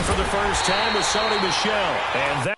for the first time with Sony Michel. And that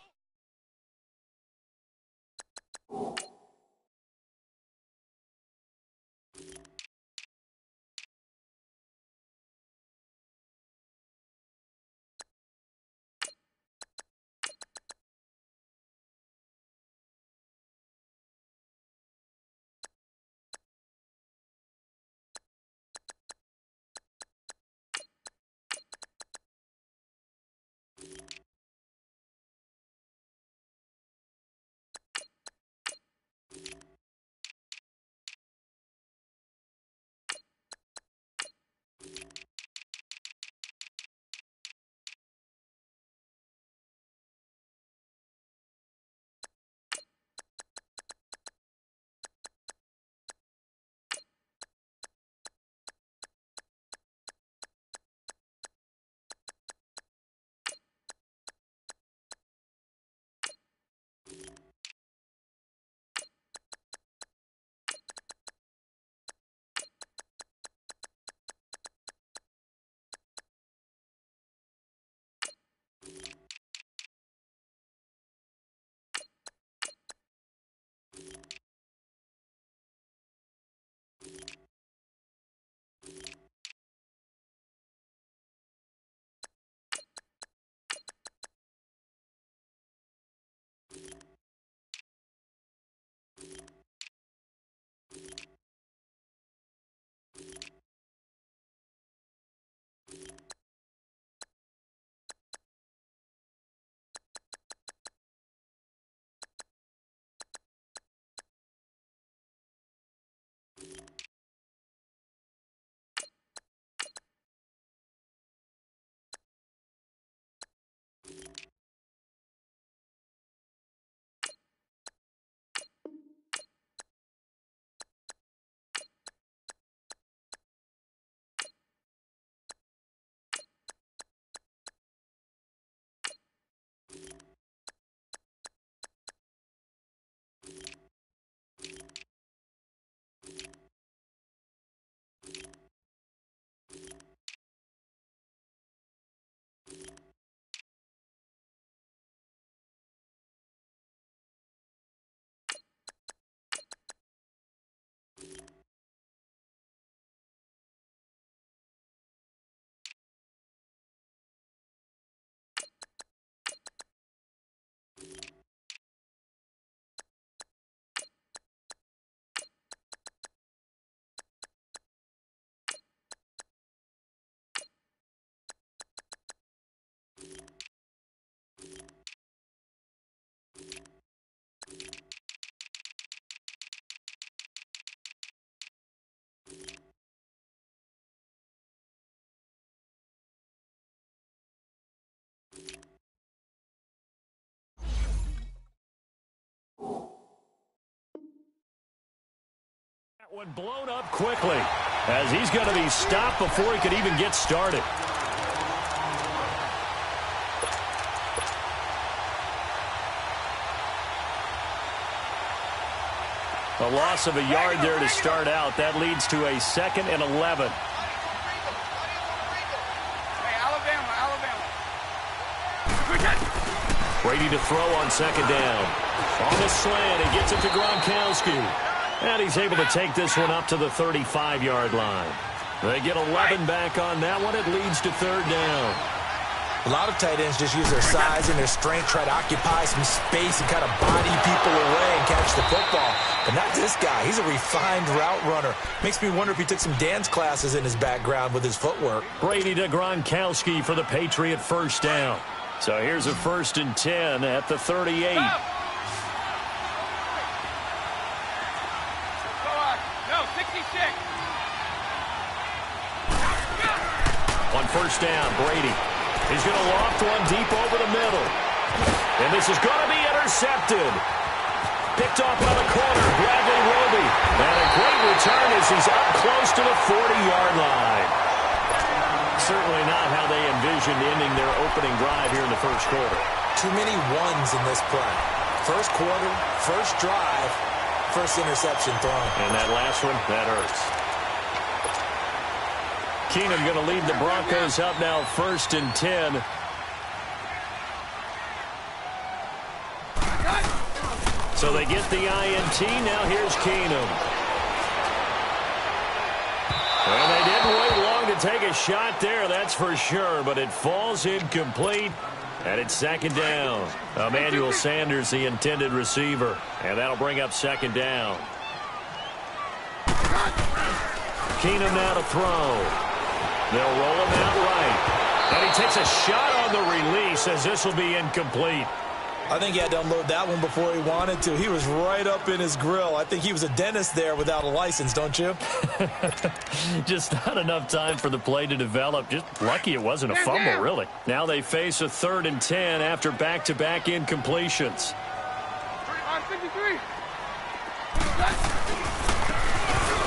one blown up quickly as he's going to be stopped before he could even get started. A loss of a yard there to start out. That leads to a 2nd and 11. Brady to throw on 2nd down. On the slant, he gets it to Gronkowski. And he's able to take this one up to the 35-yard line. They get 11 back on that one. It leads to 3rd down. A lot of tight ends just use their size and their strength, try to occupy some space and kind of body people away and catch the football. But not this guy. He's a refined route runner. Makes me wonder if he took some dance classes in his background with his footwork. Brady to Gronkowski for the Patriot 1st down. So here's a 1st and 10 at the 38. On 1st down, Brady. He's going to loft one deep over the middle. And this is going to be intercepted. Picked off by the corner, Bradley Roby. And a great return as he's up close to the 40-yard line. Certainly not how they envisioned ending their opening drive here in the 1st quarter. Too many ones in this play. 1st quarter, 1st drive, 1st interception thrown. And that last one, that hurts. Keenum going to lead the Broncos up now 1st and 10 So they get the INT. Now here's Keenum. And they didn't wait long to take a shot there, that's for sure, but it falls incomplete, and it's second down. Emmanuel Sanders, the intended receiver, and that'll bring up second down. Keenum now to throw. They'll roll him out right. And he takes a shot on the release as this will be incomplete. I think he had to unload that one before he wanted to. He was right up in his grill. I think he was a dentist there without a license, don't you? Just not enough time for the play to develop. Just lucky it wasn't a fumble, really. Now they face a 3rd and 10 after back-to-back incompletions.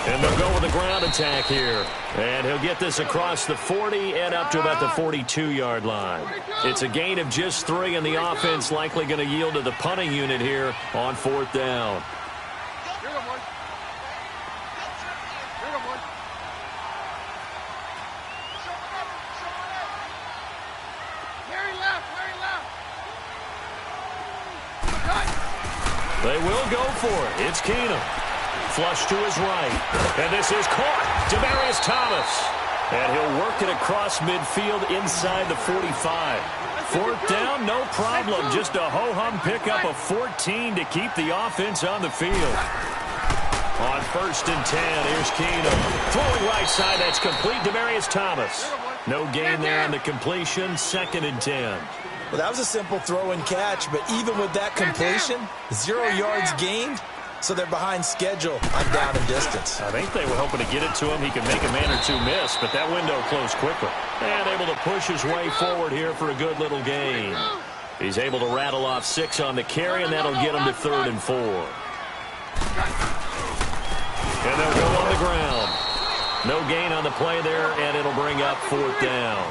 And they'll go with a ground attack here. And he'll get this across the 40 and up to about the 42-yard line. It's a gain of just 3, and the offense likely going to yield to the punting unit here on 4th down. They will go for it. It's Keenum. Flush to his right. And this is caught. Demaryius Thomas. And he'll work it across midfield inside the 45. 4th down, no problem. Just a ho-hum pickup of 14 to keep the offense on the field. On 1st and 10, here's Keenum. Throwing right side, that's complete. Demaryius Thomas. No gain there on the completion. 2nd and 10. Well, that was a simple throw and catch, but even with that completion, 0 yards gained. So they're behind schedule on down and distance. I think they were hoping to get it to him. He could make a man or two miss, but that window closed quickly. And able to push his way forward here for a good little gain. He's able to rattle off 6 on the carry, and that'll get him to 3rd and 4. And they'll go on the ground. No gain on the play there, and it'll bring up 4th down.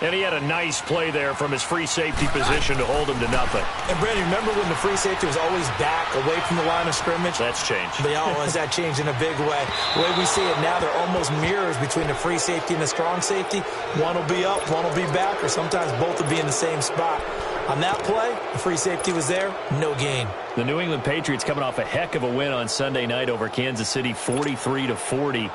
And he had a nice play there from his free safety position to hold him to nothing. And, Brandon, remember when the free safety was always back, away from the line of scrimmage? That's changed. They always that changed in a big way. The way we see it now, they're almost mirrors between the free safety and the strong safety. One will be up, one will be back, or sometimes both will be in the same spot. On that play, the free safety was there, no gain. The New England Patriots coming off a heck of a win on Sunday night over Kansas City, 43-40.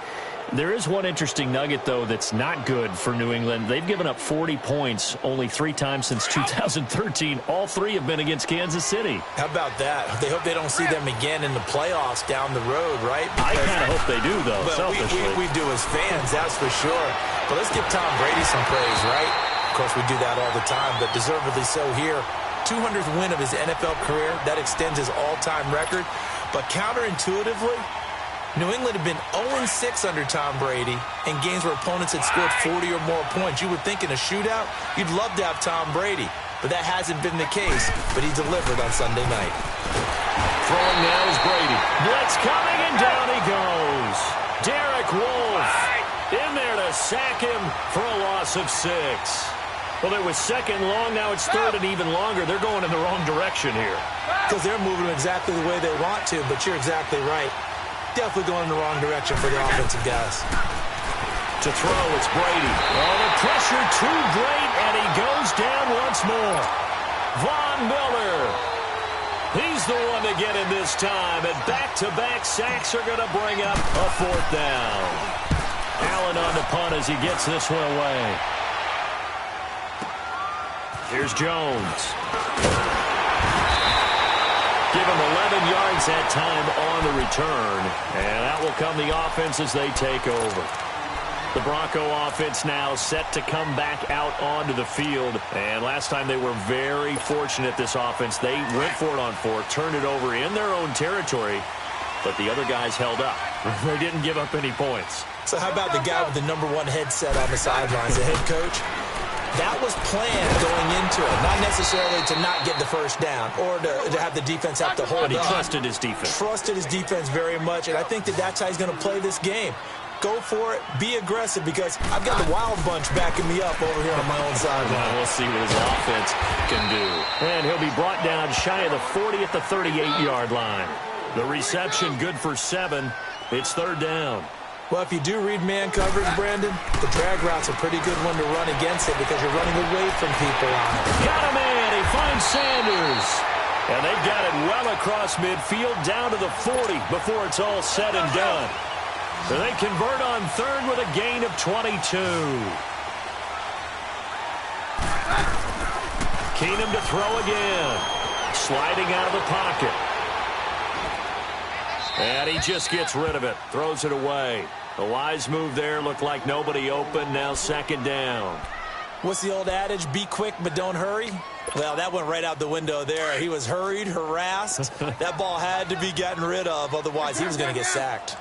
There is one interesting nugget, though, that's not good for New England. They've given up 40 points only 3 times since 2013. All 3 have been against Kansas City. How about that? They hope they don't see them again in the playoffs down the road, right? I kind of hope they do, though, selfishly. We do as fans, that's for sure. But let's give Tom Brady some praise, right? Of course, we do that all the time, but deservedly so here. 200th win of his NFL career. That extends his all-time record. But counterintuitively, New England had been 0-6 under Tom Brady in games where opponents had scored 40 or more points. You would think in a shootout, you'd love to have Tom Brady, but that hasn't been the case. But he delivered on Sunday night. Throwing now is Brady. Blitz coming, and down he goes. Derek Wolfe in there to sack him for a loss of 6. Well, it was 2nd long. Now it's 3rd and even longer. They're going in the wrong direction here. Because they're moving exactly the way they want to, but you're exactly right. Definitely going in the wrong direction for the offensive guys. To throw, it's Brady. Oh, the pressure too great, and he goes down once more. Von Miller. He's the one to get him this time, and back-to-back sacks are going to bring up a 4th down. Allen on the punt as he gets this one away. Here's Jones. Give him 11 yards that time on the return. And that will come the offense as they take over. The Bronco offense now set to come back out onto the field. And last time they were very fortunate, this offense. They went for it on 4, turned it over in their own territory. But the other guys held up. They didn't give up any points. So how about the guy with the #1 headset on the sidelines, the head coach? That was planned going into it, not necessarily to not get the first down or to have the defense have to hold on. But he trusted his defense. Trusted his defense very much, and I think that's how he's going to play this game. Go for it, be aggressive, because I've got the wild bunch backing me up over here on my own side. Well, we'll see what his offense can do. And he'll be brought down shy of the 40 at the 38-yard line. The reception good for 7. It's 3rd down. Well, if you do read man coverage, Brandon, the drag route's a pretty good one to run against it because you're running away from people on it. Got a man. He finds Sanders. And they've got it well across midfield down to the 40 before it's all said and done. So they convert on third with a gain of 22. Keenum to throw again. Sliding out of the pocket. And he just gets rid of it. Throws it away. A wise move there. Looked like nobody open. Now second down. What's the old adage? Be quick, but don't hurry. Well, that went right out the window there. He was hurried, harassed. That ball had to be gotten rid of. Otherwise, he was going to get sacked.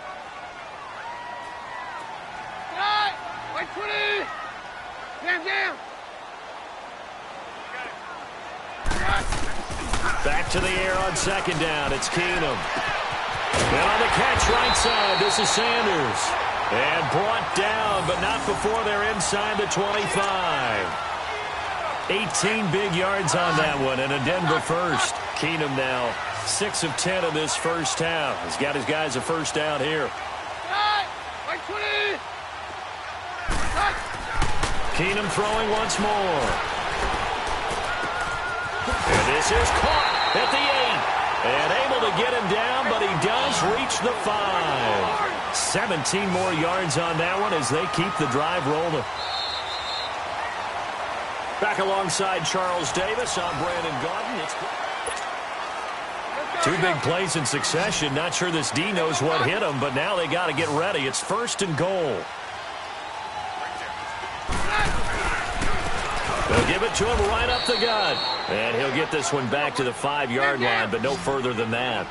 Back to the air on second down. It's Keenum. And on the catch right side, this is Sanders. And brought down, but not before they're inside the 25. 18 big yards on that one, and a Denver first. Keenum now 6 of 10 in this first half. He's got his guys a first down here. Keenum throwing once more. And this is caught at the 8. And able to get him down, but he does reach the 5. 17 more yards on that one as they keep the drive rolling. Back alongside Charles Davis, I'm Brandon Gaudin. It's 2 big plays in succession. Not sure this D knows what hit him, but now they got to get ready. It's first and goal. They'll give it to him right up the gut. And he'll get this one back to the 5-yard line, but no further than that.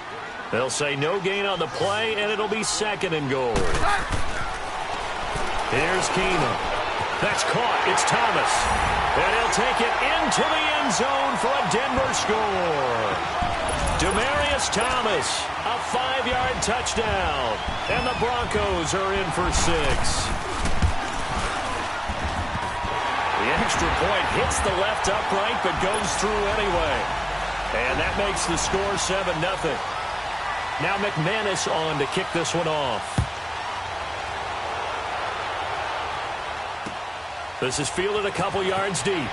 They'll say no gain on the play, and it'll be second and goal. Here's Keenum. That's caught. It's Thomas. And he'll take it into the end zone for a Denver score. Demaryius Thomas, a 5-yard touchdown. And the Broncos are in for 6. The extra point hits the left upright, but goes through anyway. And that makes the score 7-0. Now McManus on to kick this one off. This is fielded a couple yards deep.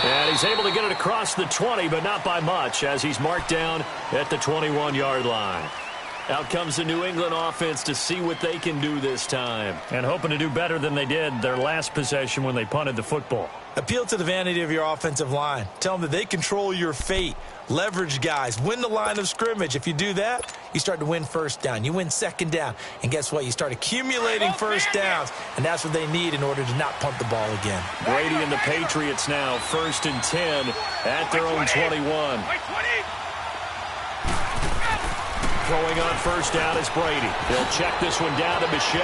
And he's able to get it across the 20, but not by much, as he's marked down at the 21-yard line. Out comes the New England offense to see what they can do this time. And hoping to do better than they did their last possession when they punted the football. Appeal to the vanity of your offensive line. Tell them that they control your fate. Leverage guys. Win the line of scrimmage. If you do that, you start to win first down. You win second down. And guess what? You start accumulating first downs. And that's what they need in order to not punt the ball again. Brady and the Patriots now first and 10 at their own 21. Throwing on first down is Brady. He'll check this one down to Michel.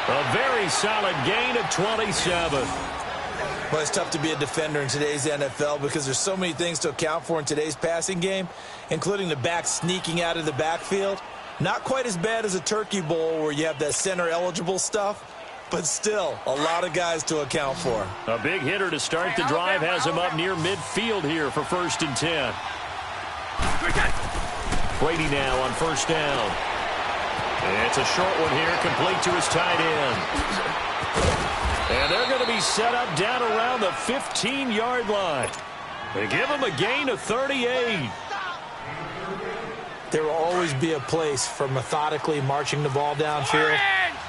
A very solid gain of 27. Well, it's tough to be a defender in today's NFL because there's so many things to account for in today's passing game, including the back sneaking out of the backfield. Not quite as bad as a turkey bowl where you have that center-eligible stuff, but still a lot of guys to account for. A big hitter to start the drive has him up near midfield here for first and 10. Brady now on first down. And it's a short one here, complete to his tight end. And they're going to be set up down around the 15-yard line. They give him a gain of 38. There will always be a place for methodically marching the ball downfield.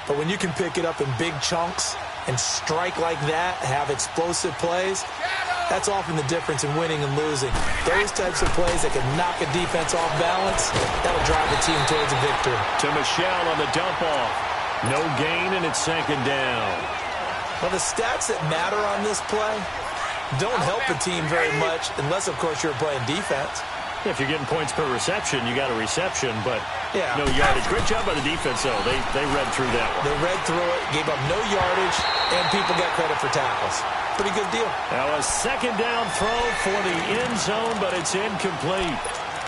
But when you can pick it up in big chunks and strike like that, have explosive plays, that's often the difference in winning and losing. Those types of plays that can knock a defense off balance, that'll drive the team towards a victory. To Michel on the dump off. No gain, and it's second down. Well, the stats that matter on this play don't help a team very much unless, of course, you're playing defense. If you're getting points per reception, you got a reception, but yeah, no yardage. Great job by the defense, though. They read through that one. They read through it, gave up no yardage, and people got credit for tackles. Pretty good deal. Now a second down throw for the end zone, but it's incomplete.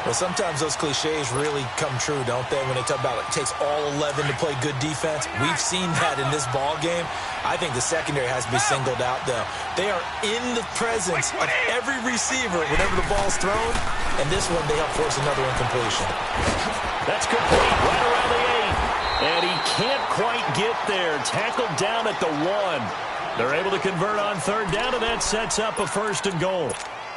Well, sometimes those cliches really come true, don't they, when they talk about it takes all 11 to play good defense. We've seen that in this ball game. I think the secondary has to be singled out, though. They are in the presence of every receiver whenever the ball's thrown, and this one they help force another incompletion. That's complete right around the 8, and he can't quite get there. Tackled down at the 1. They're able to convert on third down, and that sets up a 1st and goal.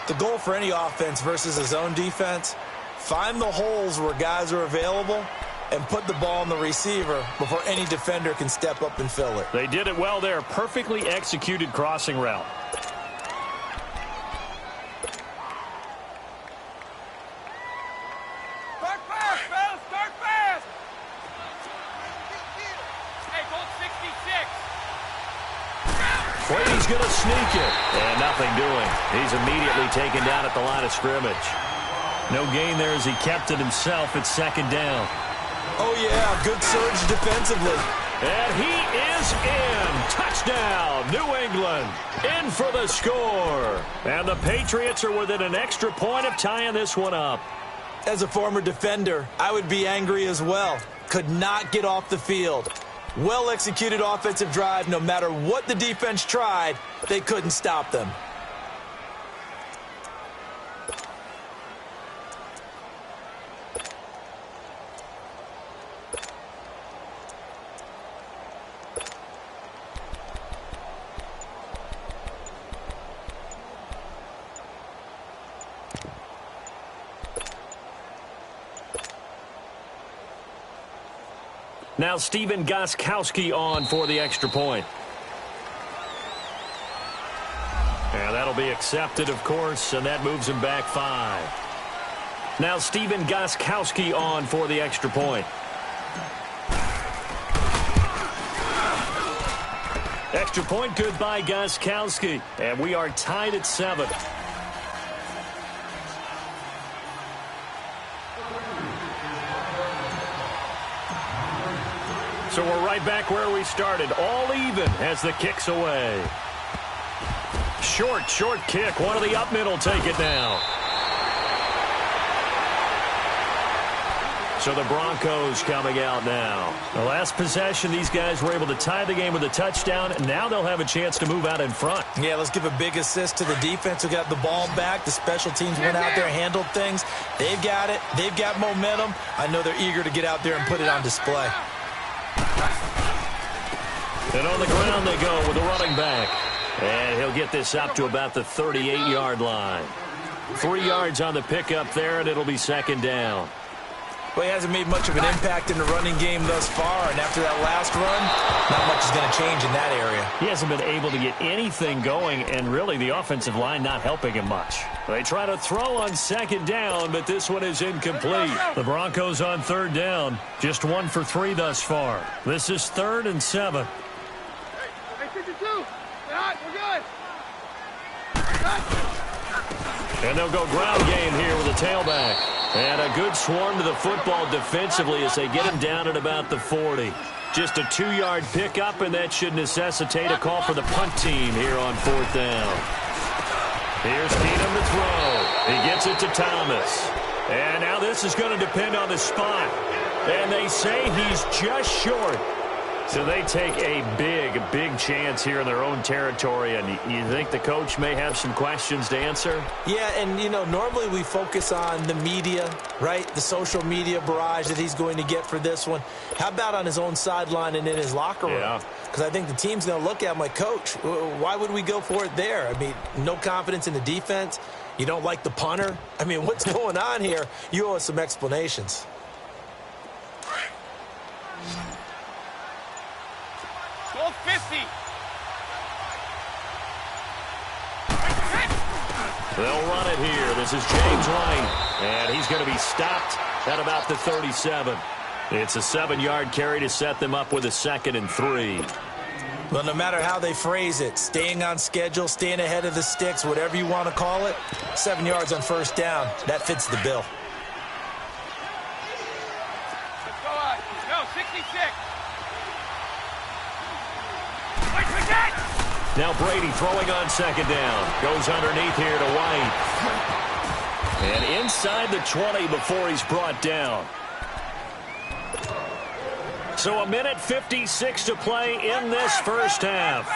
The goal for any offense versus a zone defense, find the holes where guys are available and put the ball on the receiver before any defender can step up and fill it. They did it well there. Perfectly executed crossing route. Start fast, fellas. Start fast. Hey, goal 66. Brady's going to sneak it. And nothing doing. He's immediately taken down at the line of scrimmage. No gain there as he kept it himself at 2nd down. Oh, yeah, good surge defensively. And he is in. Touchdown, New England. In for the score. And the Patriots are within an extra point of tying this one up. As a former defender, I would be angry as well. Could not get off the field. Well-executed offensive drive. No matter what the defense tried, they couldn't stop them. Now Steven Gostkowski on for the extra point. And that'll be accepted, of course, and that moves him back 5. Now Steven Gostkowski on for the extra point. Extra point good by Gostkowski, and we are tied at 7. So we're right back where we started, all even as the kick's away. Short kick. One of the up mid will take it now. So the Broncos coming out now. The last possession, these guys were able to tie the game with a touchdown, and now they'll have a chance to move out in front. Yeah, let's give a big assist to the defense who got the ball back. The special teams went out there, handled things. They've got it. They've got momentum. I know they're eager to get out there and put it on display. And on the ground they go with the running back. And he'll get this up to about the 38-yard line. 3 yards on the pickup there, and it'll be 2nd down. Well, he hasn't made much of an impact in the running game thus far, and after that last run, not much is going to change in that area. He hasn't been able to get anything going, and really the offensive line not helping him much. They try to throw on 2nd down, but this one is incomplete. The Broncos on 3rd down, just 1 for 3 thus far. This is 3rd and 7. Hey, 52. We're good. And they'll go ground game here with a tailback. And a good swarm to the football defensively as they get him down at about the 40. Just a 2-yard pickup, and that should necessitate a call for the punt team here on 4th down. Here's Keenum to throw. He gets it to Thomas. And now this is going to depend on the spot. And they say he's just short. So they take a big chance here in their own territory, and you think the coach may have some questions to answer? Yeah, and, you know, normally we focus on the media, right? The social media barrage that he's going to get for this one. How about on his own sideline and in his locker room? Yeah. Because I think the team's going to look at him like, Coach, why would we go for it there? I mean, no confidence in the defense. You don't like the punter. I mean, what's going on here? You owe us some explanations. Goal 50. They'll run it here. This is James White, and he's going to be stopped at about the 37. It's a 7-yard carry to set them up with a 2nd and 3. Well, no matter how they phrase it, staying on schedule, staying ahead of the sticks, whatever you want to call it, 7 yards on 1st down, that fits the bill. Let's go on. No, 66. Now Brady throwing on 2nd down. Goes underneath here to White. And inside the 20 before he's brought down. So a minute 56 to play in this 1st half.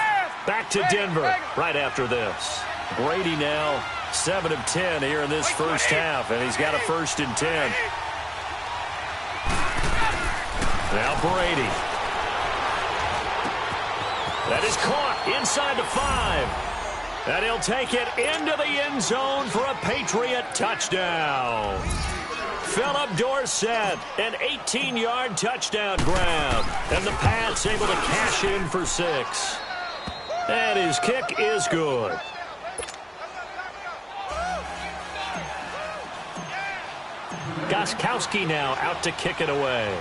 Back to Denver right after this. Brady now 7 of 10 here in this 1st half, and he's got a 1st and 10. Now Brady. That is caught inside the 5. And he'll take it into the end zone for a Patriot touchdown. Philip Dorsett, an 18-yard touchdown grab. And the Pats able to cash in for 6. And his kick is good. Gostkowski now out to kick it away.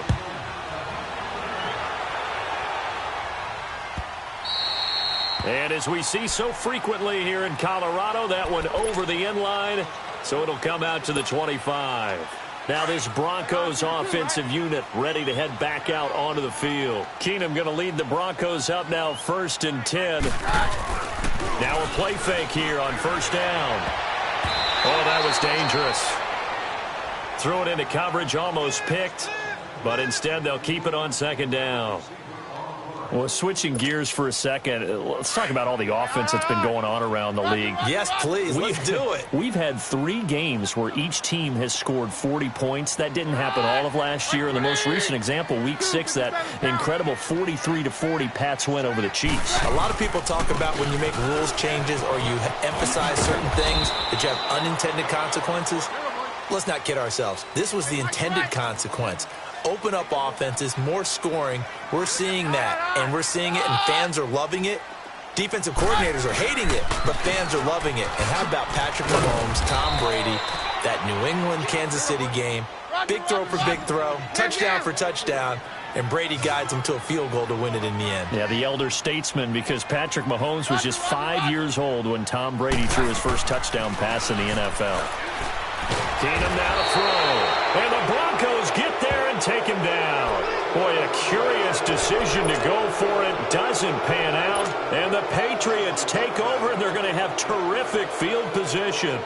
And as we see so frequently here in Colorado, that one over the end line, so it'll come out to the 25. Now this Broncos offensive unit ready to head back out onto the field. Keenum going to lead the Broncos up now 1st and 10. Now a play fake here on 1st down. Oh, that was dangerous. Threw it into coverage, almost picked, but instead they'll keep it on 2nd down. Well, switching gears for a second, let's talk about all the offense that's been going on around the league. Yes, please. Let's do it. We've had 3 games where each team has scored 40 points. That didn't happen all of last year. In the most recent example, Week 6, that incredible 43-40 Pats win over the Chiefs. A lot of people talk about when you make rules changes or you emphasize certain things that you have unintended consequences. Let's not kid ourselves. This was the intended consequence. Open up offenses, more scoring. We're seeing that, and we're seeing it, and fans are loving it. Defensive coordinators are hating it, but fans are loving it. And how about Patrick Mahomes, Tom Brady, that New England-Kansas City game? Big throw for big throw, touchdown for touchdown, and Brady guides him to a field goal to win it in the end. Yeah, the elder statesman, because Patrick Mahomes was just 5 years old when Tom Brady threw his first touchdown pass in the NFL. Keenum now to throw. And the Broncos get there and take him down. Boy, a curious decision to go for it. Doesn't pan out. And the Patriots take over, and they're going to have terrific field position.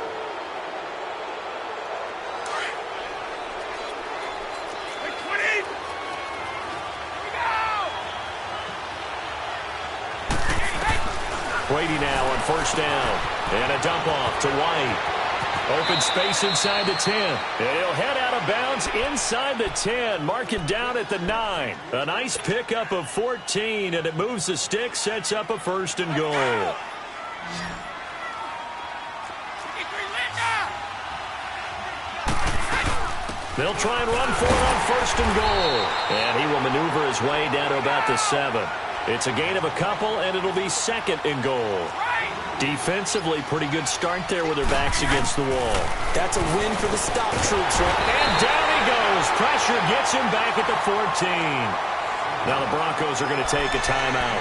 Brady now on 1st down. And a dump off to White. Open space inside the 10. And he'll head out of bounds inside the 10. Mark him down at the 9. A nice pickup of 14, and it moves the stick, sets up a 1st and goal. They'll try and run for it on 1st and goal. And he will maneuver his way down to about the 7. It's a gain of a couple, and it'll be 2nd and goal. Defensively, pretty good start there with their backs against the wall. That's a win for the stop troops, right? And down he goes. Pressure gets him back at the 14. Now the Broncos are going to take a timeout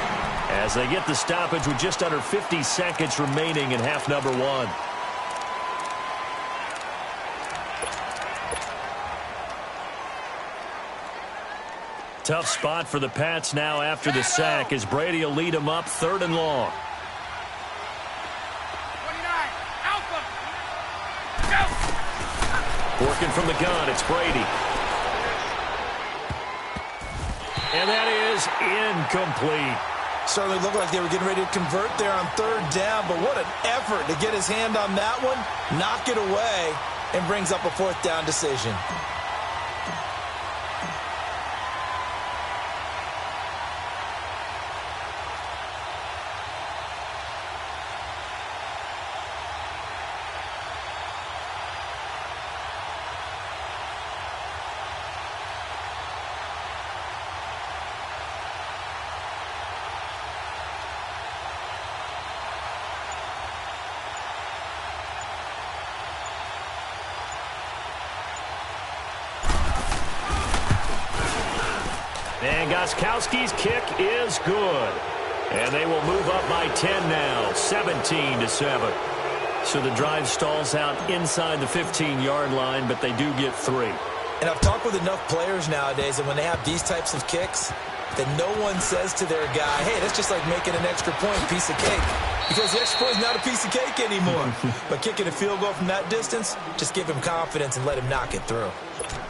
as they get the stoppage with just under 50 seconds remaining in half number 1. Tough spot for the Pats now after the sack as Brady will lead them up 3rd and long. Working from the gun, it's Brady. And that is incomplete. Certainly looked like they were getting ready to convert there on 3rd down, but what an effort to get his hand on that one, knock it away, and brings up a 4th down decision. And Gostkowski's kick is good. And they will move up by 10 now, 17-7. So the drive stalls out inside the 15-yard line, but they do get 3. And I've talked with enough players nowadays, and when they have these types of kicks, that no one says to their guy, hey, that's just like making an extra point, piece of cake. Because the extra point is not a piece of cake anymore. But kicking a field goal from that distance, just give him confidence and let him knock it through.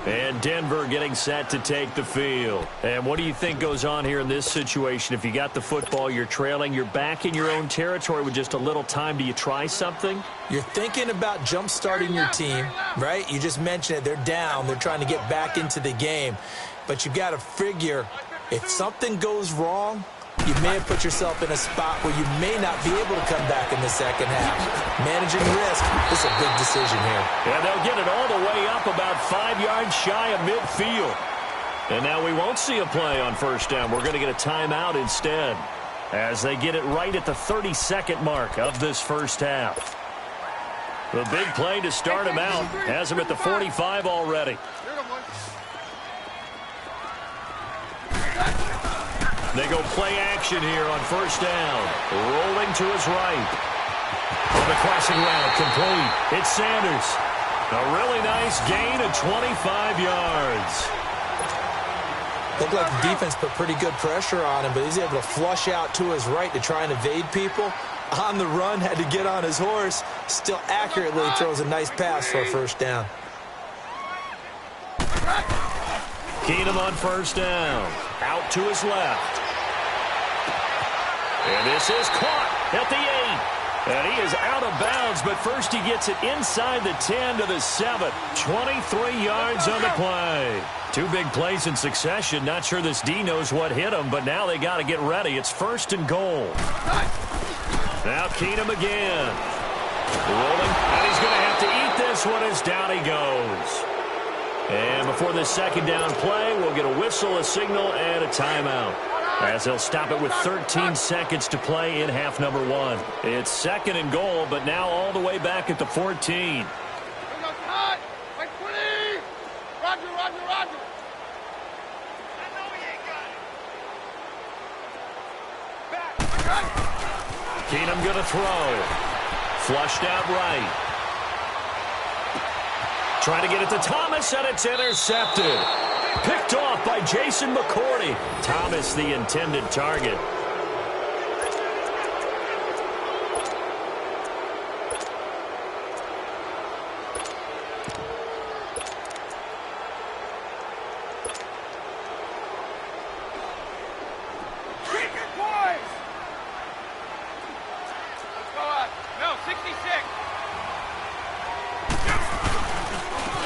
And Denver getting set to take the field. And what do you think goes on here in this situation? If you got the football, you're trailing, you're back in your own territory with just a little time. Do you try something? You're thinking about jump-starting your team, right? You just mentioned it. They're down. They're trying to get back into the game. But you've got to figure, if something goes wrong, you may have put yourself in a spot where you may not be able to come back in the second half. Managing risk is a big decision here. And they'll get it all the way up about 5 yards shy of midfield. And now we won't see a play on first down. We're going to get a timeout instead as they get it right at the 30-second mark of this first half. The big play to start him out has him at the 45 already. They go play action here on first down. Rolling to his right. On the crossing route, complete. It's Sanders. A really nice gain of 25 yards. Looked like the defense put pretty good pressure on him, but he's able to flush out to his right to try and evade people. On the run, had to get on his horse. Still accurately throws a nice pass for a first down. Keenum on first down. Out to his left. And this is caught at the 8. And he is out of bounds, but first he gets it inside the 10 to the 7. 23 yards on the play. 2 big plays in succession. Not sure this D knows what hit him, but now they got to get ready. It's first and goal. Now Keenum again. Rolling, and he's going to have to eat this one as down he goes. And before this second down play, we'll get a whistle, a signal, and a timeout, as they'll stop it with 13 seconds to play in half number 1. It's second and goal, but now all the way back at the 14. Keenum going to throw. Flushed out right. Trying to get it to Thomas, and it's intercepted. Picked off by Jason McCourty. Thomas, the intended target.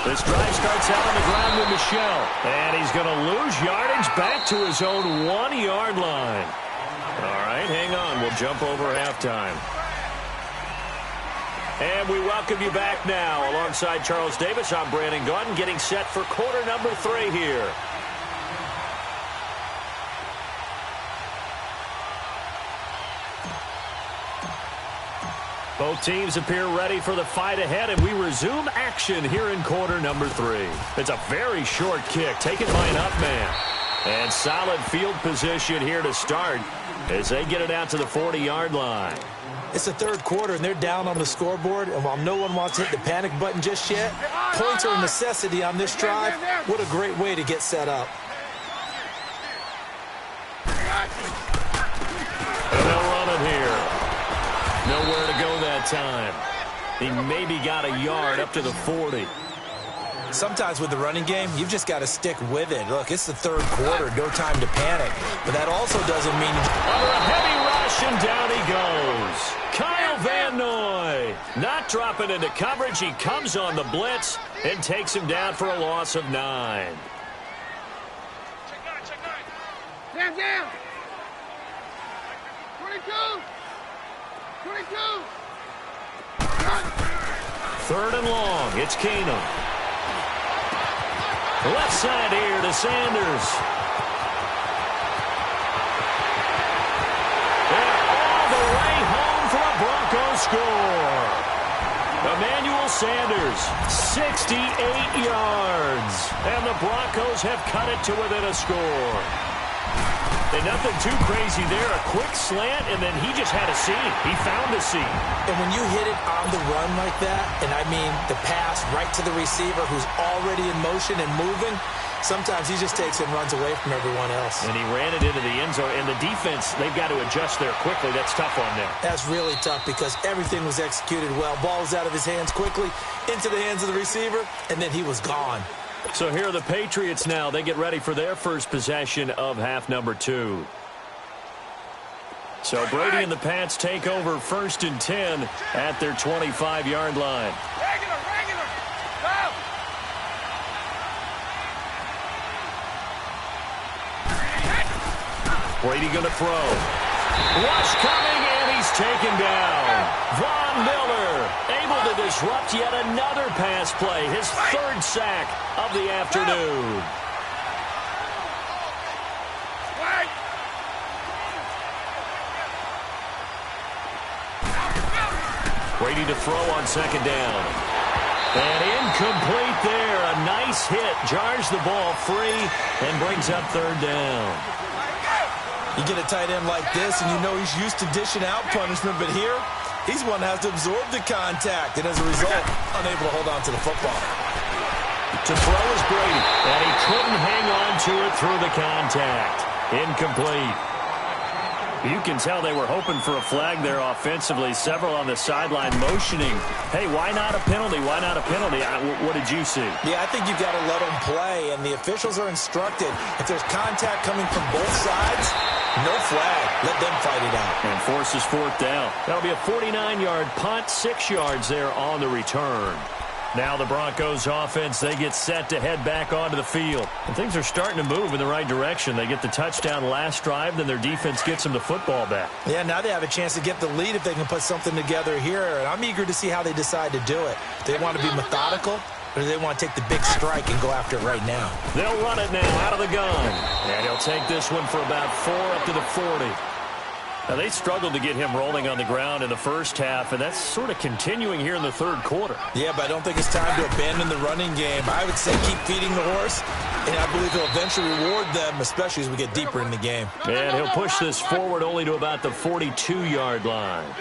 This drive starts out on the ground with Michel. And he's going to lose yardage back to his own 1-yard line. All right, hang on. We'll jump over halftime. And we welcome you back now. Alongside Charles Davis, I'm Brandon Gaudin, getting set for quarter number 3 here. Both teams appear ready for the fight ahead, and we resume action here in quarter number 3. It's a very short kick, taken by an up man. And solid field position here to start as they get it out to the 40-yard line. It's the third quarter, and they're down on the scoreboard, and while no one wants to hit the panic button just yet, points are a necessity on this drive. What a great way to get set up. And they'll run it here. Nowhere to go that time. He maybe got a yard up to the 40. Sometimes with the running game, you've just got to stick with it. Look, it's the third quarter, no time to panic. But that also doesn't mean... Under a heavy rush, and down he goes. Kyle Van Noy not dropping into coverage. He comes on the blitz and takes him down for a loss of 9. Down, down. 22. 22. Third and long. It's Keenum. Left side here to Sanders. And all the way home for a Broncos score. Emmanuel Sanders, 68 yards. And the Broncos have cut it to within a score. And nothing too crazy there. A quick slant, and then he just had a seam. He found a seam. And when you hit it on the run like that, and I mean the pass right to the receiver who's already in motion and moving, sometimes he just takes and runs away from everyone else. And he ran it into the end zone. And the defense, they've got to adjust there quickly. That's tough on them. That's really tough because everything was executed well. Ball was out of his hands quickly, into the hands of the receiver, and then he was gone. So here are the Patriots now. They get ready for their first possession of half number 2. So Brady and the Pats take over 1st and 10 at their 25-yard line. Regular. Go. Brady going to throw. Rush coming, and he's taken down. Von Miller able to disrupt yet another pass play. His third sack of the afternoon. Brady to throw on second down. And incomplete there. A nice hit. Jars the ball free and brings up third down. You get a tight end like this, and you know he's used to dishing out punishment, but here, he's one that has to absorb the contact, and as a result, unable to hold on to the football. To throw is Brady, and he couldn't hang on to it through the contact. Incomplete. You can tell they were hoping for a flag there offensively. Several on the sideline motioning, hey, why not a penalty? Why not a penalty? What did you see? Yeah, I think you've got to let them play, and the officials are instructed. If there's contact coming from both sides, no flag. Let them fight it out. And forces fourth down. That'll be a 49-yard punt, 6 yards there on the return. Now the Broncos offense, they get set to head back onto the field. And things are starting to move in the right direction. They get the touchdown last drive, then their defense gets them the football back. Yeah, now they have a chance to get the lead if they can put something together here. And I'm eager to see how they decide to do it. Do they want to be methodical, or do they want to take the big strike and go after it right now? They'll run it now out of the gun. And he'll take this one for about 4 up to the 40. Now, they struggled to get him rolling on the ground in the first half, and that's sort of continuing here in the third quarter. Yeah, but I don't think it's time to abandon the running game. I would say keep feeding the horse, and I believe he'll eventually reward them, especially as we get deeper in the game. And he'll push this forward only to about the 42-yard line.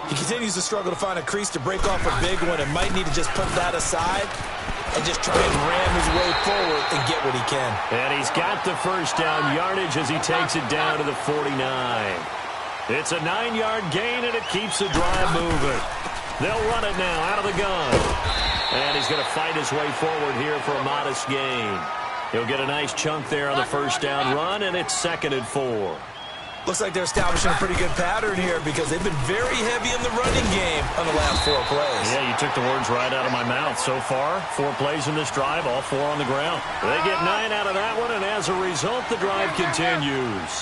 He continues to struggle to find a crease to break off a big one and might need to just put that aside and just try and ram his way forward and get what he can. And he's got the first down yardage as he takes it down to the 49. It's a 9-yard gain, and it keeps the drive moving. They'll run it now out of the gun. And he's going to fight his way forward here for a modest gain. He'll get a nice chunk there on the first down run, and it's 2nd and 4. Looks like they're establishing a pretty good pattern here because they've been very heavy in the running game on the last 4 plays. Yeah, you took the words right out of my mouth. So far, 4 plays in this drive, all 4 on the ground. They get 9 out of that one, and as a result, the drive continues.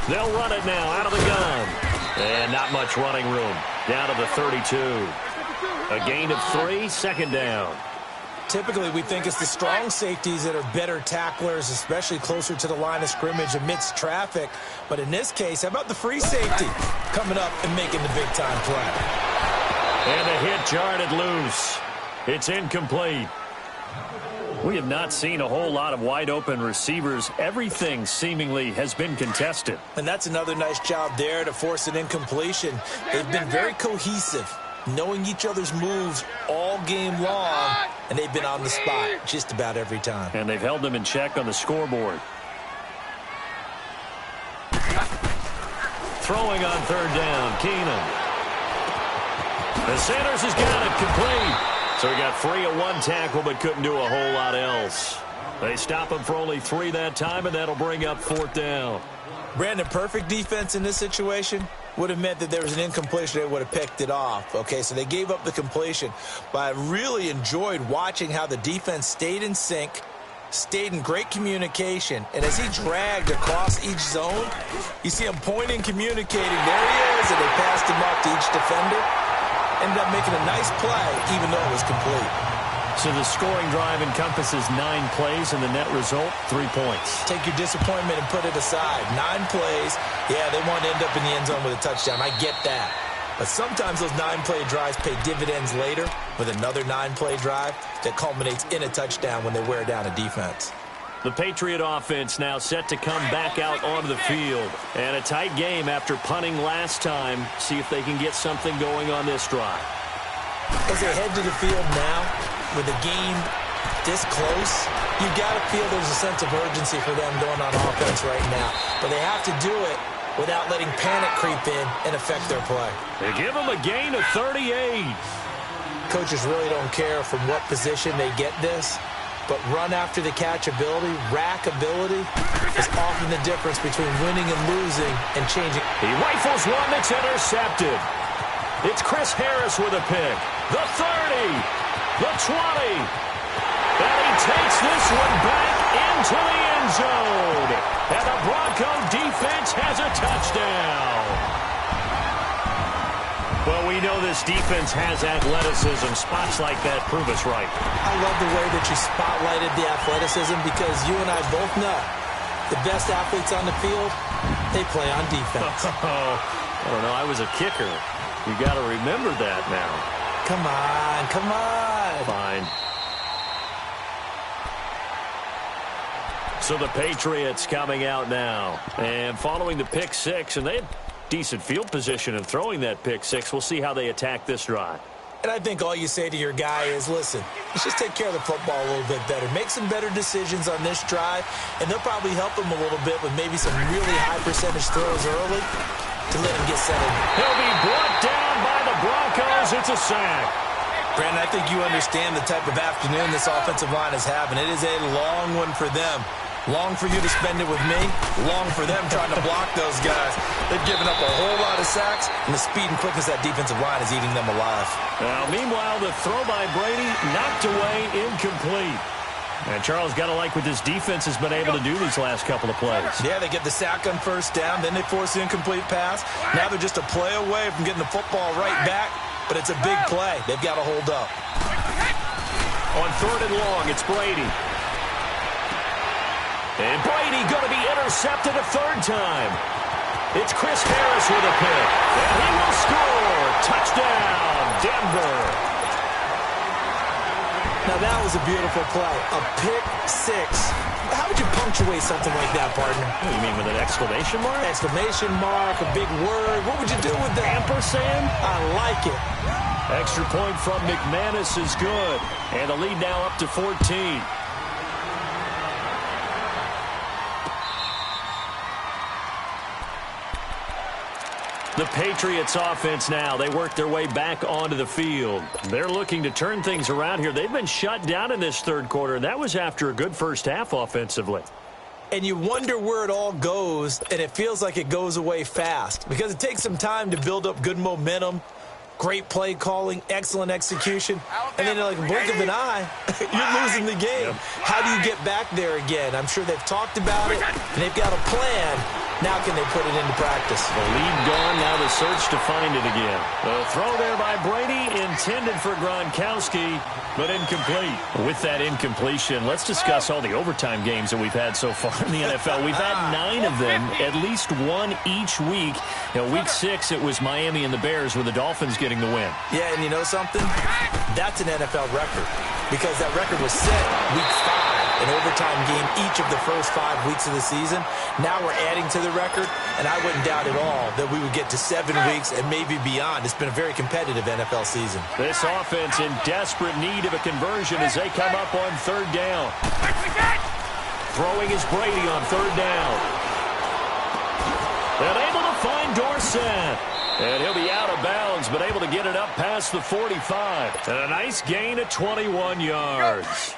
They'll run it now out of the gun. And not much running room. Down to the 32. A gain of 3, 2nd down. Typically, we think it's the strong safeties that are better tacklers, especially closer to the line of scrimmage amidst traffic. But in this case, how about the free safety coming up and making the big-time play? And the hit jarred it loose. It's incomplete. We have not seen a whole lot of wide-open receivers. Everything seemingly has been contested. And that's another nice job there to force an incompletion. They've been very cohesive, knowing each other's moves all game long, and they've been on the spot just about every time. And they've held them in check on the scoreboard. Throwing on 3rd down, Keenum. The Sanders has got it complete. So he got free of 1 tackle but couldn't do a whole lot else. They stop him for only 3 that time, and that'll bring up 4th down. Brandon, perfect defense in this situation would have meant that there was an incompletion. They would have picked it off. Okay, so they gave up the completion. But I really enjoyed watching how the defense stayed in sync, stayed in great communication. And as he dragged across each zone, you see him pointing, communicating. There he is, and they passed him up to each defender. Ended up making a nice play, even though it was complete. So the scoring drive encompasses 9 plays, and the net result, 3 points. Take your disappointment and put it aside. 9 plays. Yeah, they want to end up in the end zone with a touchdown. I get that. But sometimes those 9-play drives pay dividends later with another 9-play drive that culminates in a touchdown when they wear down a defense. The Patriot offense now set to come back out onto the field. And a tight game after punting last time. See if they can get something going on this drive. As they head to the field now, with the game this close, you've got to feel there's a sense of urgency for them going on offense right now. But they have to do it without letting panic creep in and affect their play. They give them a gain of 38. Coaches really don't care from what position they get this, but run after the catch ability, rack ability, is often the difference between winning and losing and changing. He rifles one that's intercepted. It's Chris Harris with a pick. The 30, the 20, and he takes this one back into the end zone. And the Bronco defense has a touchdown. Well, we know this defense has athleticism. Spots like that prove us right. I love the way that you spotlighted the athleticism because you and I both know the best athletes on the field, they play on defense. I don't know. I was a kicker. You got to remember that now. Come on, come on. Fine. So the Patriots coming out now. And following the pick six, and they had decent field position in throwing that pick six. We'll see how they attack this drive. And I think all you say to your guy is, listen, let's just take care of the football a little bit better. Make some better decisions on this drive, and they'll probably help him a little bit with maybe some really high percentage throws early to let him get settled. He'll be brought down by the Broncos. It's a sack. Brandon, I think you understand the type of afternoon this offensive line is having. It is a long one for them. Long for you to spend it with me. Long for them trying to block those guys. They've given up a whole lot of sacks, and the speed and quickness of that defensive line is eating them alive. Now, meanwhile, the throw by Brady knocked away, incomplete. And Charles, got to like what this defense has been able to do these last couple of plays. Yeah, they get the sack on first down, then they force the incomplete pass. Now they're just a play away from getting the football right back, but it's a big play. They've got to hold up. On third and long, it's Brady. And Brady going to be intercepted a third time. It's Chris Harris with a pick. And he will score. Touchdown, Denver. Now that was a beautiful play. A pick six. How would you punctuate something like that, partner? You mean with an exclamation mark? Exclamation mark, a big word. What would you do with that? Ampersand? I like it. Extra point from McManus is good. And the lead now up to 14. The Patriots offense now. They work their way back onto the field. They're looking to turn things around here. They've been shut down in this third quarter, and that was after a good first half offensively. And you wonder where it all goes, and it feels like it goes away fast because it takes some time to build up good momentum, great play calling, excellent execution, and then like a blink of an eye, you're losing the game. Yep. How do you get back there again? I'm sure they've talked about it, and they've got a plan. Now can they put it into practice? The lead gone, now the search to find it again. The throw there by Brady, intended for Gronkowski, but incomplete. With that incompletion, let's discuss all the overtime games that we've had so far in the NFL. We've had 9 of them, at least one each week. Week 6, it was Miami and the Bears with the Dolphins getting the win. Yeah, and you know something? That's an NFL record because that record was set week 5. An overtime game each of the first 5 weeks of the season. Now we're adding to the record, and I wouldn't doubt at all that we would get to 7 weeks and maybe beyond. It's been a very competitive NFL season. This offense in desperate need of a conversion as they come up on third down. Throwing is Brady on third down. And able to find Dorsett. And he'll be out of bounds, but able to get it up past the 45. And a nice gain of 21 yards.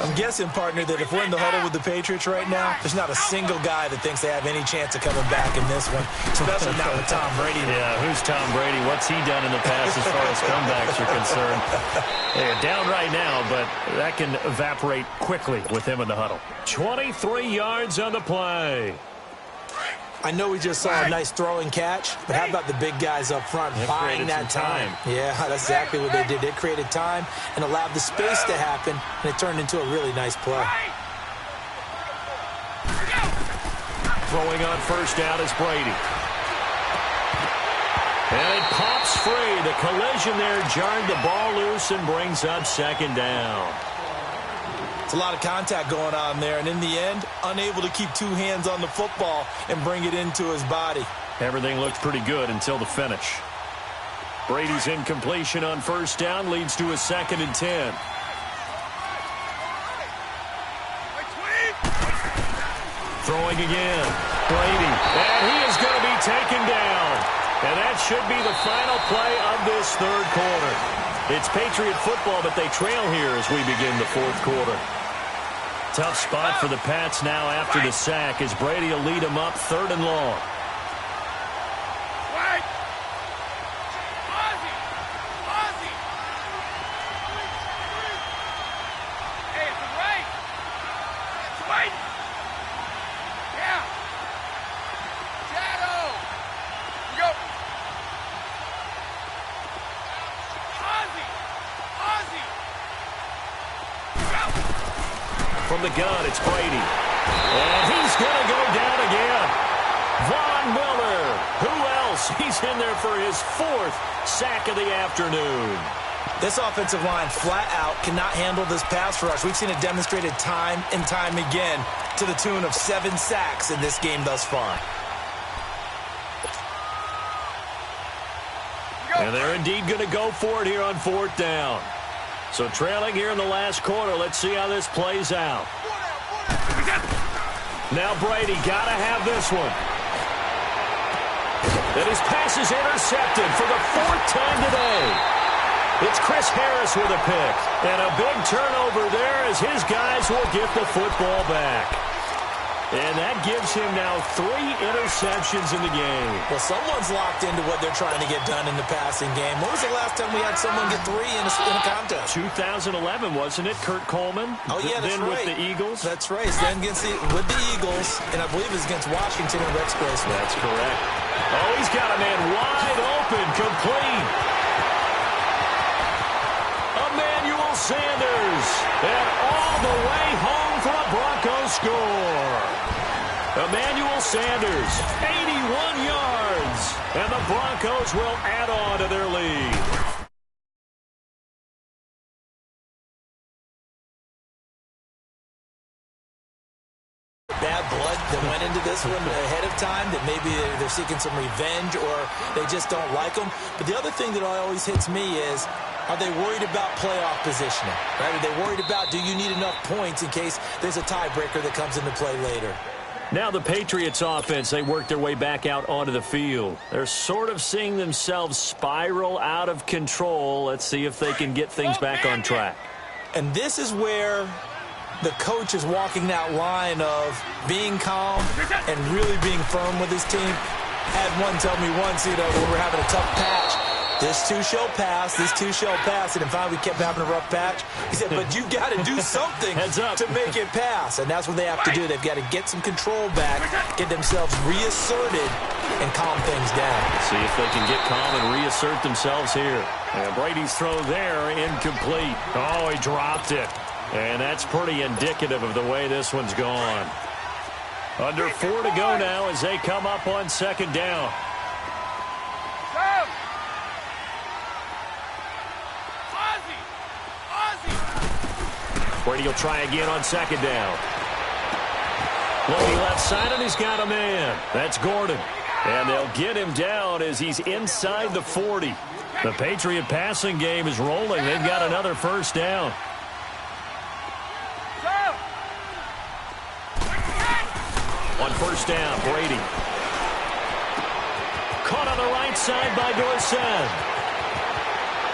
I'm guessing, partner, that if we're in the huddle with the Patriots right now, there's not a single guy that thinks they have any chance of coming back in this one, especially not with Tom Brady. Yeah, who's Tom Brady? What's he done in the past as far as comebacks are concerned? They're down right now, but that can evaporate quickly with him in the huddle. 23 yards on the play. I know we just saw a nice throwing catch, but how about the big guys up front buying that time? Yeah, that's exactly what they did. They created time and allowed the space to happen, and it turned into a really nice play. Throwing on first down is Brady. And it pops free. The collision there jarred the ball loose and brings up second down. It's a lot of contact going on there, and in the end, unable to keep 2 hands on the football and bring it into his body. Everything looked pretty good until the finish. Brady's incompletion on first down leads to a 2nd and 10. Throwing again. Brady. And he is going to be taken down. And that should be the final play of this third quarter. It's Patriot football, but they trail here as we begin the fourth quarter. Tough spot for the Pats now after the sack as Brady will lead them up 3rd and long. from the gun, it's Brady. And he's going to go down again. Von Miller. Who else? He's in there for his 4th sack of the afternoon. This offensive line flat out cannot handle this pass rush. We've seen it demonstrated time and time again to the tune of 7 sacks in this game thus far. And they're indeed going to go for it here on 4th down. So trailing here in the last quarter. Let's see how this plays out. Now Brady got to have this one. And his pass is intercepted for the 4th time today. It's Chris Harris with a pick. And a big turnover there as his guys will get the football back. And that gives him now 3 interceptions in the game. Well, someone's locked into what they're trying to get done in the passing game. When was the last time we had someone get 3 in a contest? 2011, wasn't it? Kurt Coleman? Oh, yeah, that's then right. with the Eagles? That's right. Then with the Eagles, and I believe it's against Washington and Rex Grossman. That's correct. Oh, he's got a man wide open, complete. Emmanuel Sanders. And all the way home for a Broncos score. Emmanuel Sanders, 81 yards. And the Broncos will add on to their lead. Bad blood that went into this one ahead of time, that maybe they're seeking some revenge or they just don't like them. But the other thing that always hits me is, are they worried about playoff positioning? Right? Are they worried about, do you need enough points in case there's a tiebreaker that comes into play later? Now the Patriots offense, they work their way back out onto the field. They're sort of seeing themselves spiral out of control. Let's see if they can get things back on track. And this is where the coach is walking that line of being calm and really being firm with his team. Had one tell me once, when we're having a tough patch, this too shall pass, this too shall pass. And finally we kept having a rough patch. He said, but you got to do something to make it pass. And that's what they have to do. They've got to get some control back, get themselves reasserted, and calm things down. See if they can get calm and reassert themselves here. And Brady's throw there, incomplete. Oh, he dropped it. And that's pretty indicative of the way this one's gone. Under 4 to go now as they come up on 2nd down. Brady will try again on 2nd down. Looking left side, and he's got a man. That's Gordon. And they'll get him down as he's inside the 40. The Patriot passing game is rolling. They've got another 1st down. On 1st down, Brady. Caught on the right side by Dorsett.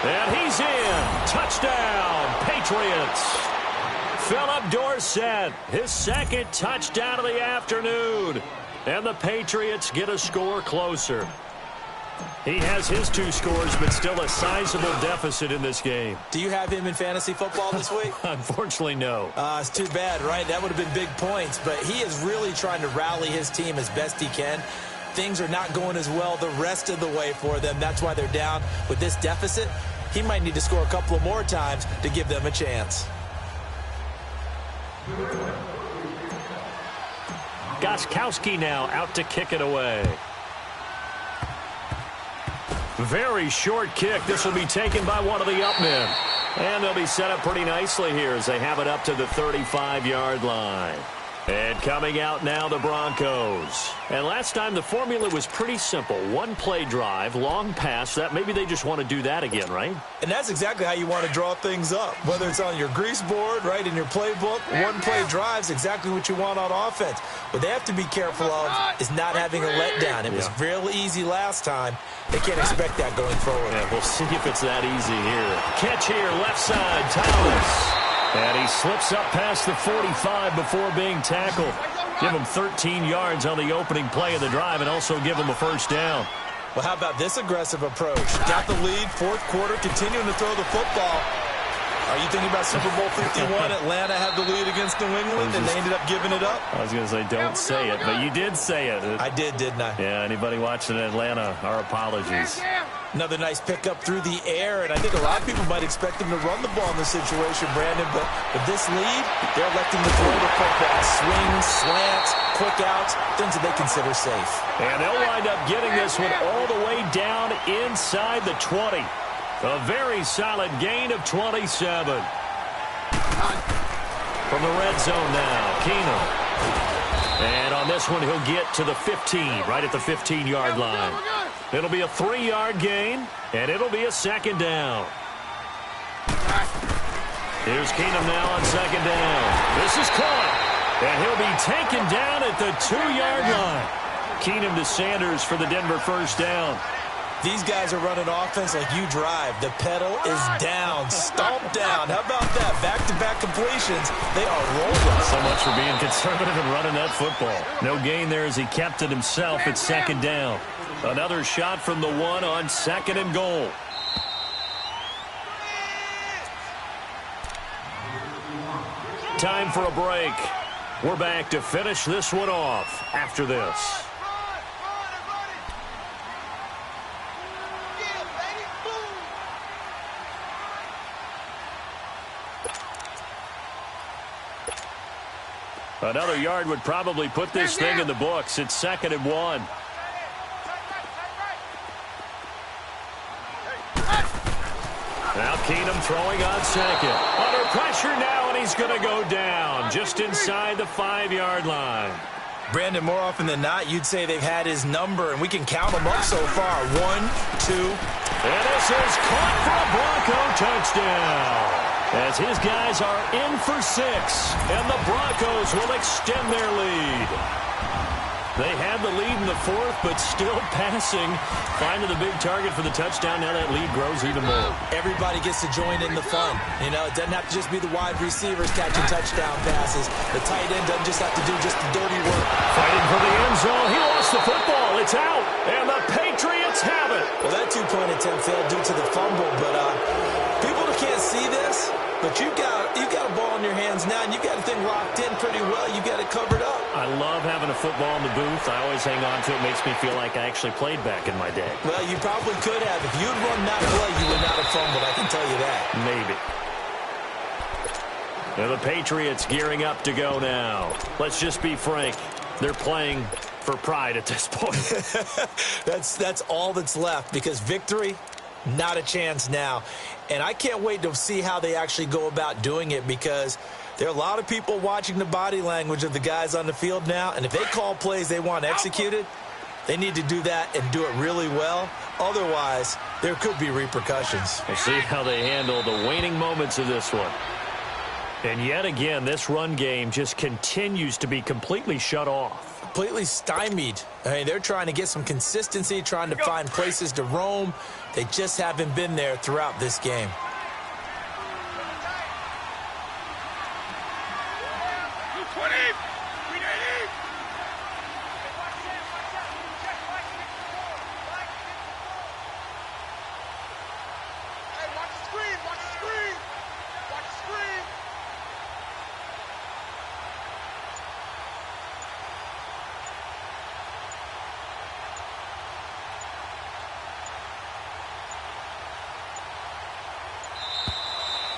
And he's in. Touchdown, Patriots. Philip Dorsett, his 2nd touchdown of the afternoon. And the Patriots get a score closer. He has his 2 scores, but still a sizable deficit in this game. Do you have him in fantasy football this week? Unfortunately, no. It's too bad, right? That would have been big points, but he is really trying to rally his team as best he can. Things are not going as well the rest of the way for them. That's why they're down with this deficit. He might need to score a couple of more times to give them a chance. Gostkowski now out to kick it away. Very short kick. This will be taken by one of the up men. And they'll be set up pretty nicely here as they have it up to the 35-yard line. And coming out now, the Broncos. And last time, the formula was pretty simple. 1-play drive, long pass. That maybe they just want to do that again, right? And that's exactly how you want to draw things up. Whether it's on your grease board, right, in your playbook, 1-play drive's exactly what you want on offense. What they have to be careful of is not having a letdown. It was real easy last time. They can't expect that going forward. Yeah, we'll see if it's that easy here. Catch here, left side, Thomas. And he slips up past the 45 before being tackled. Give him 13 yards on the opening play of the drive and also give him a 1st down. Well, how about this aggressive approach? Got the lead, 4th quarter, continuing to throw the football. Are you thinking about Super Bowl 51? Atlanta had the lead against New England, and they ended up giving it up? I was going to say, don't say it, but you did say it. I did, didn't I? Yeah, anybody watching Atlanta, our apologies. Another nice pickup through the air, and I think a lot of people might expect him to run the ball in this situation, Brandon, but with this lead, they're electing to throw the football. Swings, slants, quick outs, things that they consider safe. And they'll wind up getting this one all the way down inside the 20. A very solid gain of 27. From the red zone now, Keenum. And on this one, he'll get to the 15, right at the 15-yard line. It'll be a 3-yard gain, and it'll be a second down. Here's Keenum now on second down. This is caught, and he'll be taken down at the 2-yard line. Keenum to Sanders for the Denver first down. These guys are running offense like you drive. The pedal is down, stomped down. How about that? Back-to-back completions. They are rolling. So much for being conservative and running that football. No gain there as he kept it himself at second down. Another shot from the one on second and goal. Time for a break. We're back to finish this one off after this. Another yard would probably put this thing in the books. It's second and 1. Now Keenum throwing on second. Under pressure now, and he's going to go down just inside the 5-yard line. Brandon, more often than not, you'd say they've had his number, and we can count them up so far. 1, 2. And this is caught for a Bronco touchdown. As his guys are in for 6, and the Broncos will extend their lead. They had the lead in the 4th, but still passing. Finding the big target for the touchdown. Now that lead grows even more. Everybody gets to join in the fun. You know, it doesn't have to just be the wide receivers catching touchdown passes. The tight end doesn't just have to do just the dirty work. Fighting for the end zone. He lost the football. It's out, and the Patriots have it. Well, that 2-point attempt failed due to the fumble, but people can't see this. But you've got a ball in your hands now, and you've got the thing locked in pretty well. You've got it covered up. I love having a football in the booth. I always hang on to it. It makes me feel like I actually played back in my day. Well, you probably could have. If you'd run that play, you would not have fumbled. I can tell you that. Maybe. Now the Patriots gearing up to go now. Let's just be frank. They're playing for pride at this point. That's all that's left, because victory, not a chance now. And I can't wait to see how they actually go about doing it, because there are a lot of people watching the body language of the guys on the field now, and if they call plays they want executed, they need to do that and do it really well. Otherwise, there could be repercussions. We'll see how they handle the waning moments of this one. And yet again, this run game just continues to be completely shut off. Completely stymied. I mean, they're trying to get some consistency, trying to find places to roam. They just haven't been there throughout this game.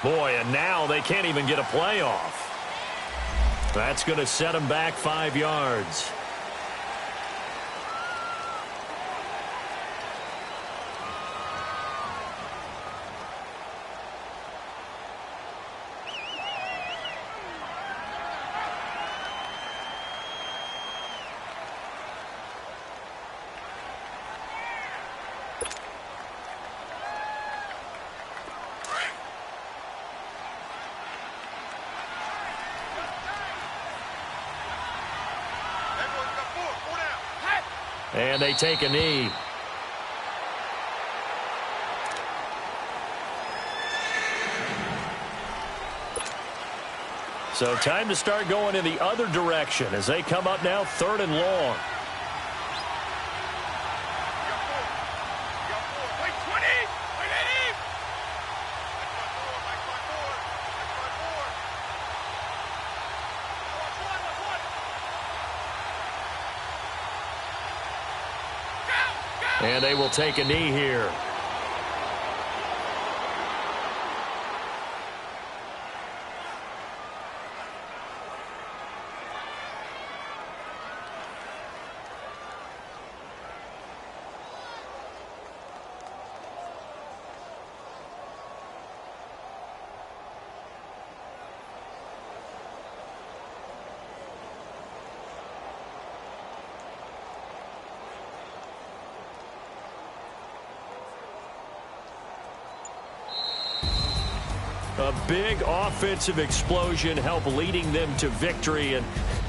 Boy, and now they can't even get a playoff. That's going to set them back 5 yards. And they take a knee. So time to start going in the other direction as they come up now 3rd and long. And they will take a knee here. A big offensive explosion helped leading them to victory. And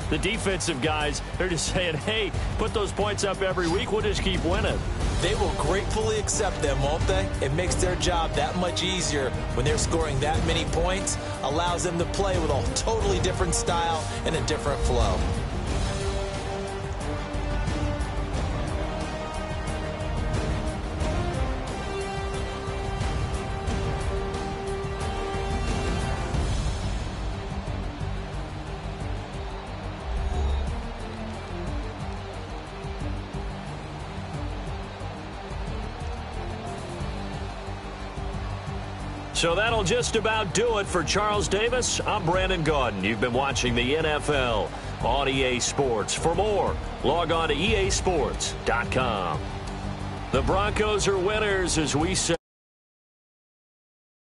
the defensive guys, they're just saying, hey, put those points up every week. We'll just keep winning. They will gratefully accept them, won't they? It makes their job that much easier when they're scoring that many points. Allows them to play with a totally different style and a different flow. So that'll just about do it for Charles Davis. I'm Brandon Gaudin. You've been watching the NFL on EA Sports. For more, log on to easports.com. The Broncos are winners, as we say.